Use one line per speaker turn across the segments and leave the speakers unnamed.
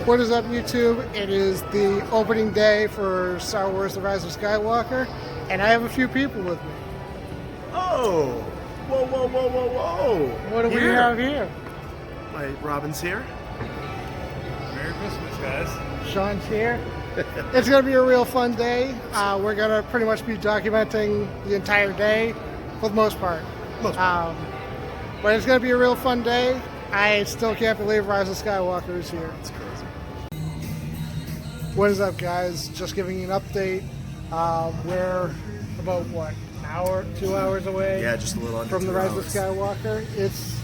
What is up, YouTube? It is the opening day for Star Wars The Rise of Skywalker, and I have a few people with me.
Oh! Whoa, whoa, whoa, whoa, whoa!
What do we have here?
My Robin's here.
Merry Christmas, guys.
Sean's here. It's going to be a real fun day. We're going to pretty much be documenting the entire day, for the most part. But it's going to be a real fun day. I still can't believe Rise of Skywalker is here.
It's crazy.
What is up, guys? Just giving you an update. We're about, what, an hour, 2 hours away?
Yeah, just a little under
from the
2
Rise
hours.
of Skywalker. It's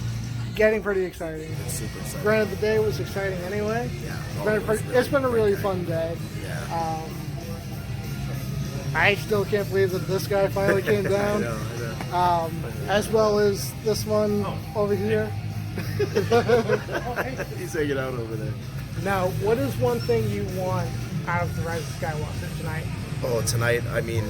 getting pretty exciting.
It's super exciting.
Granted, the day was exciting anyway.
Yeah.
It's been a really fun day.
Yeah.
I still can't believe that this guy finally came down.
I know.
As well as this one over here.
He's hanging out over there.
Now, what is one thing you want out of the Rise of Skywalker tonight?
Oh, tonight, I mean,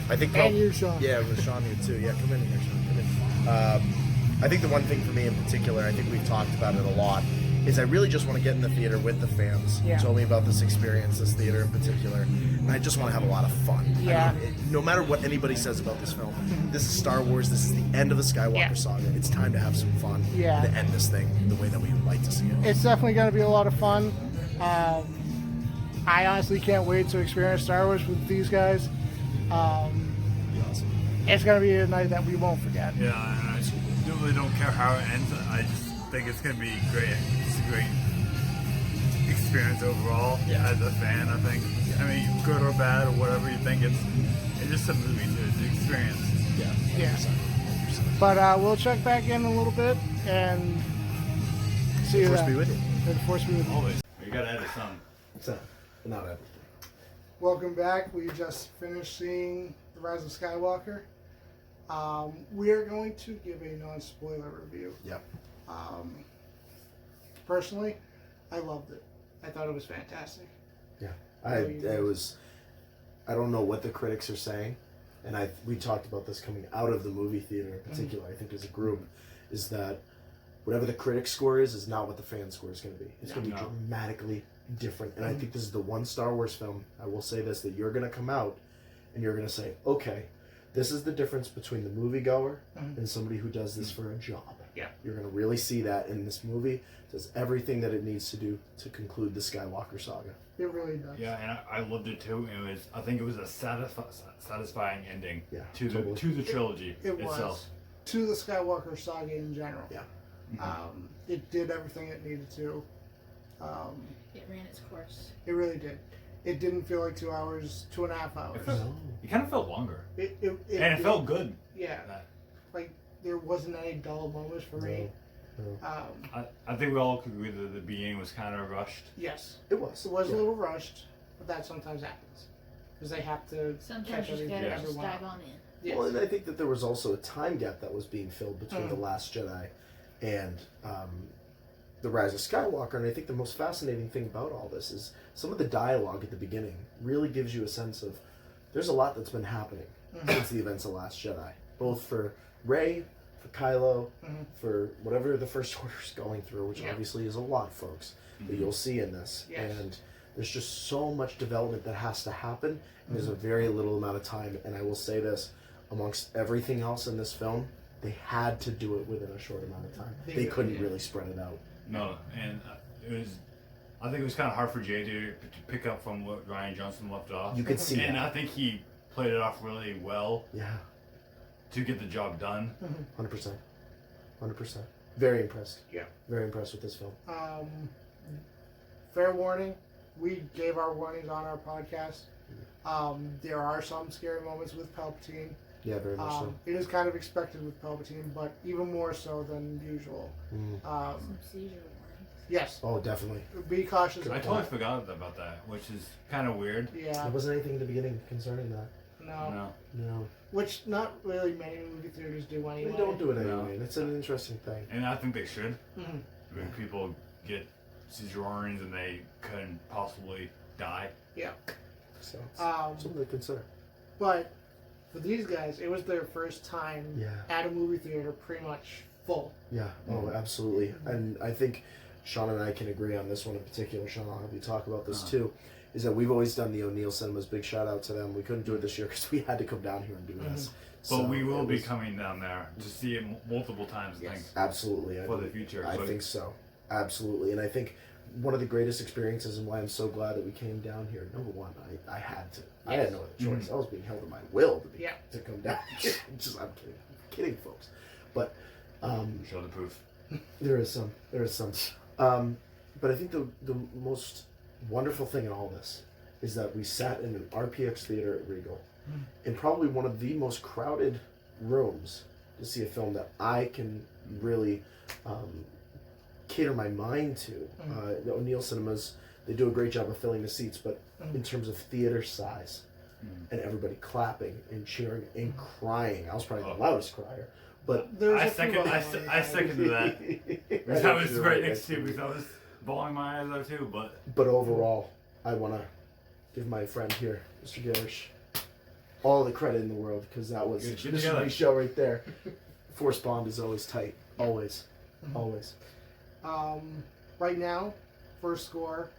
I think...
And you, Sean.
Yeah, with Sean here too. Yeah, come in here, Sean. Come in. I think the one thing for me in particular, I think we've talked about it a lot, is I really just want to get in the theater with the fans
Yeah.
who told me about this experience, this theater in particular, and I just want to have a lot of fun.
Yeah.
I mean, no matter what anybody says about this film, this is Star Wars, this is the end of the Skywalker saga. It's time to have some fun
Yeah.
to end this thing the way that we would like to see it.
It's definitely going to be a lot of fun. I honestly can't wait to experience Star Wars with these guys.
Be awesome.
It's going to be a night that we won't forget.
Yeah, and I really don't care how it ends. I just think it's going to be great. It's a great experience overall as a fan, I think. I mean, good or bad or whatever you think, it's just a movie, so it's an experience.
Yeah. But we'll check back in a little bit and see you
Force
then.
be with you.
May the Force be with you.
Always. You got to edit some.
So, not everything.
Welcome back. We just finished seeing The Rise of Skywalker. We are going to give a non-spoiler review.
Yep.
Personally, I loved it. I thought it was fantastic.
Yeah.
Really
I was. I don't know what the critics are saying, and we talked about this coming out of the movie theater in particular. I think as a group, is that whatever the critic score is not what the fan score is going to be. It's going to be dramatically different, and I think this is the one Star Wars film, I will say this, that you're going to come out and you're going to say, okay, this is the difference between the moviegoer and somebody who does this for a job.
Yeah.
You're going to really see that in this movie. It does everything that it needs to do to conclude the Skywalker saga.
It really does.
Yeah, and I loved it too. I think it was a satisfying ending to the trilogy
It
itself.
was. To the Skywalker saga in general.
Yeah.
It did everything it needed to.
It ran its course.
It really did. It didn't feel like 2 hours, 2.5 hours.
It kind of felt longer,
It
and it felt good.
Yeah. Like, there wasn't any dull moments for me.
No.
I think we all could agree that the beginning was kind of rushed.
Yes.
It was.
It was a little rushed, but that sometimes happens. Because they have to
Sometimes
catch
you just
everything
gotta just
everyone
dive
up.
on in.
Yes.
Well, and I think that there was also a time gap that was being filled between The Last Jedi and The Rise of Skywalker, and I think the most fascinating thing about all this is some of the dialogue at the beginning really gives you a sense of there's a lot that's been happening since the events of Last Jedi, both for Rey, for Kylo, for whatever the First Order's going through, which obviously is a lot, folks, that you'll see in this.
Yes.
And there's just so much development that has to happen, and there's a very little amount of time. And I will say this, amongst everything else in this film, they had to do it within a short amount of time. They couldn't really spread it out.
No, and it was. I think it was kind of hard for Jay to pick up from what Ryan Johnson left off.
You could see
and
that.
I think he played it off really well
Yeah.
to get the job done.
100%. 100%. Very impressed.
Yeah.
Very impressed with this film.
Fair warning, we gave our warnings on our podcast. There are some scary moments with Palpatine.
Yeah, very much so.
It is kind of expected with Palpatine, but even more so than usual.
Some seizure warnings.
Yes,
Oh, definitely.
be cautious.
I
of
totally
that.
forgot about that, which is kind of weird.
Yeah,
There wasn't anything in the beginning concerning that.
no.
No.
Which not really many movie theaters do anyway.
They don't do it
No.
anyway. It's an interesting thing.
And I think they should.
Mhm.
When people get seizure warnings and they couldn't possibly die.
Yeah,
So it's something to consider.
but for these guys, it was their first time
Yeah.
at a movie theater pretty much full.
Yeah. Oh, absolutely. And I think Sean and I can agree on this one in particular. Sean, I'll have you talk about this too. Is that we've always done the O'Neill Cinemas. Big shout out to them. We couldn't do it this year because we had to come down here and do this.
But we will be coming down there to see it multiple times, I think.
Absolutely.
For the future.
I think so. Absolutely. And I think one of the greatest experiences and why I'm so glad that we came down here, number one, I had to. I had no other choice. I was being held to my will to come down here. I'm kidding. I'm kidding, folks. But
show the proof.
There is some. But I think the most wonderful thing in all this is that we sat in an RPX theater at Regal in probably one of the most crowded rooms to see a film that I can really cater my mind to. The O'Neill Cinemas, they do a great job of filling the seats, but in terms of theater size and everybody clapping and cheering and crying, I was probably the loudest crier. But
I second to that. Because I was right next to you, because I was bawling my eyes out too.
But overall, I want to give my friend here, Mr. Garish, all the credit in the world, because that was a mystery show right there. Force Bond is always tight. Always. Always.
Right now, first score,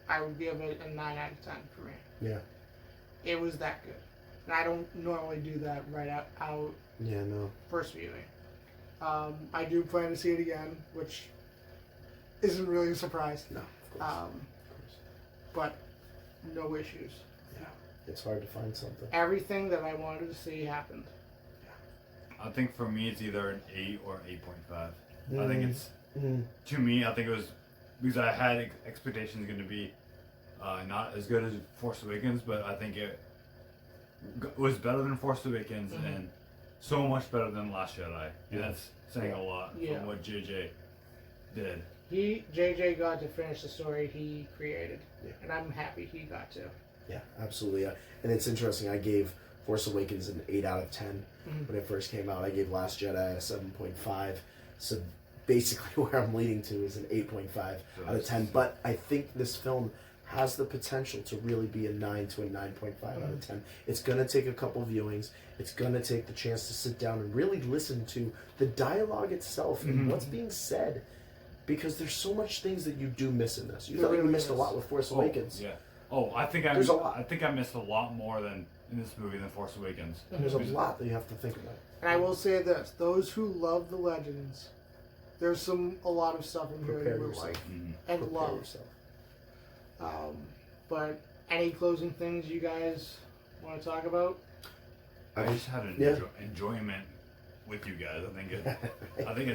I would give it a 9 out of 10 for me.
Yeah.
It was that good. And I don't normally do that right out
Yeah, no.
first viewing. I do plan to see it again, which isn't really a surprise.
No, of course.
But no issues.
Yeah. It's hard to find something.
Everything that I wanted to see happened.
I think for me it's either an 8 or 8.5. I think it's, to me, I think it was, because I had expectations going to be not as good as Force Awakens, but I think it was better than Force Awakens and so much better than Last Jedi. And that's saying a lot from what JJ did.
JJ got to finish the story he created, and I'm happy he got to.
Yeah, absolutely. And it's interesting, I gave Force Awakens an 8 out of 10 when it first came out. I gave Last Jedi a 7.5. So basically where I'm leading to is an 8.5 out of 10. But I think this film has the potential to really be a 9 to a 9.5 out of 10. It's going to take a couple viewings. It's going to take the chance to sit down and really listen to the dialogue itself and what's being said. Because there's so much things that you do miss in this. You thought you missed a lot with Force Awakens.
Yeah. Oh, I think I missed a lot more than in this movie than Force Awakens.
There's a lot that you have to think about.
And I will say this: those who love the Legends, there's a lot of stuff in here you will like and love. But any closing things you guys want to talk about?
I just had an enjoyment with you guys. I think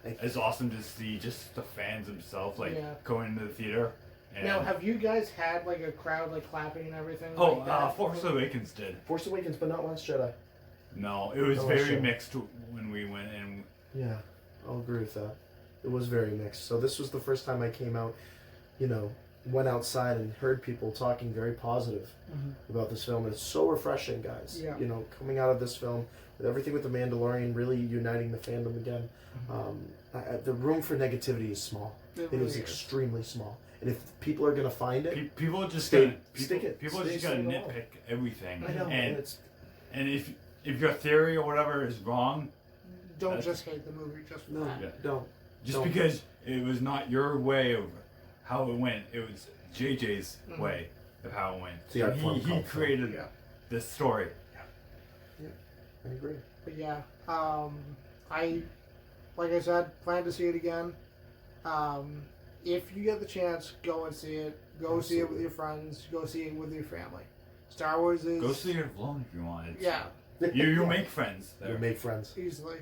it's awesome to see just the fans themselves going into the theater. And
now, have you guys had like a crowd like clapping and everything?
Oh,
like that?
Force Awakens did.
Force Awakens, but not Last Jedi.
No, it was very mixed when we went in.
Yeah, I'll agree with that. It was very mixed. So this was the first time I came out, went outside and heard people talking very positive about this film. And it's so refreshing, guys.
Yeah.
Coming out of this film with everything with The Mandalorian really uniting the fandom again. The room for negativity is small. It is extremely small. And if people are going to find it,
people are just
stick
gonna
it.
People are just gonna nitpick everything.
I know.
And if your theory or whatever is wrong,
don't just hate the movie just for that.
Don't.
Because it was not your way of how it went. It was JJ's way of how it went. He created this story.
Yeah, I agree.
But yeah, like I said, plan to see it again. If you get the chance, go and see it. Go see it with your friends. Go see it with your family. Star Wars is...
Go see it alone if you want.
Yeah.
You make friends there.
You make friends.
Easily.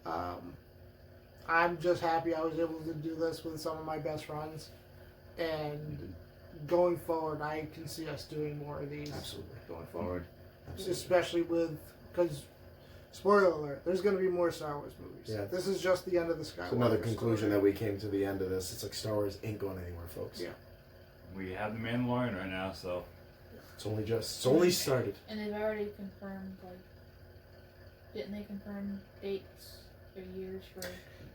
I'm just happy I was able to do this with some of my best friends. And going forward, I can see us doing more of these.
Absolutely.
Going forward.
Absolutely.
Especially with... Because, spoiler alert, there's going to be more Star Wars movies.
Yeah.
This is just the end of the Skywalker
It's another conclusion
story.
that we came to the end of this. It's like Star Wars ain't going anywhere, folks.
Yeah.
We have the Mandalorian right now, so...
It's only started.
And they've already confirmed, didn't they confirm dates or years for...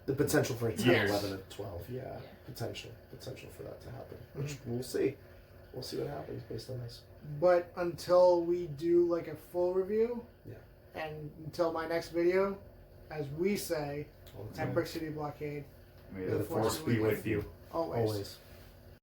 The potential for 10,
Yes.
11, and 12. Yeah. Potential for that to happen. Which we'll see. We'll see what happens based on this.
But until we do like a full review, and until my next video, as we say
All the
at
time.
Brick City Blockade,
May
May the force be with you.
Always.
Always.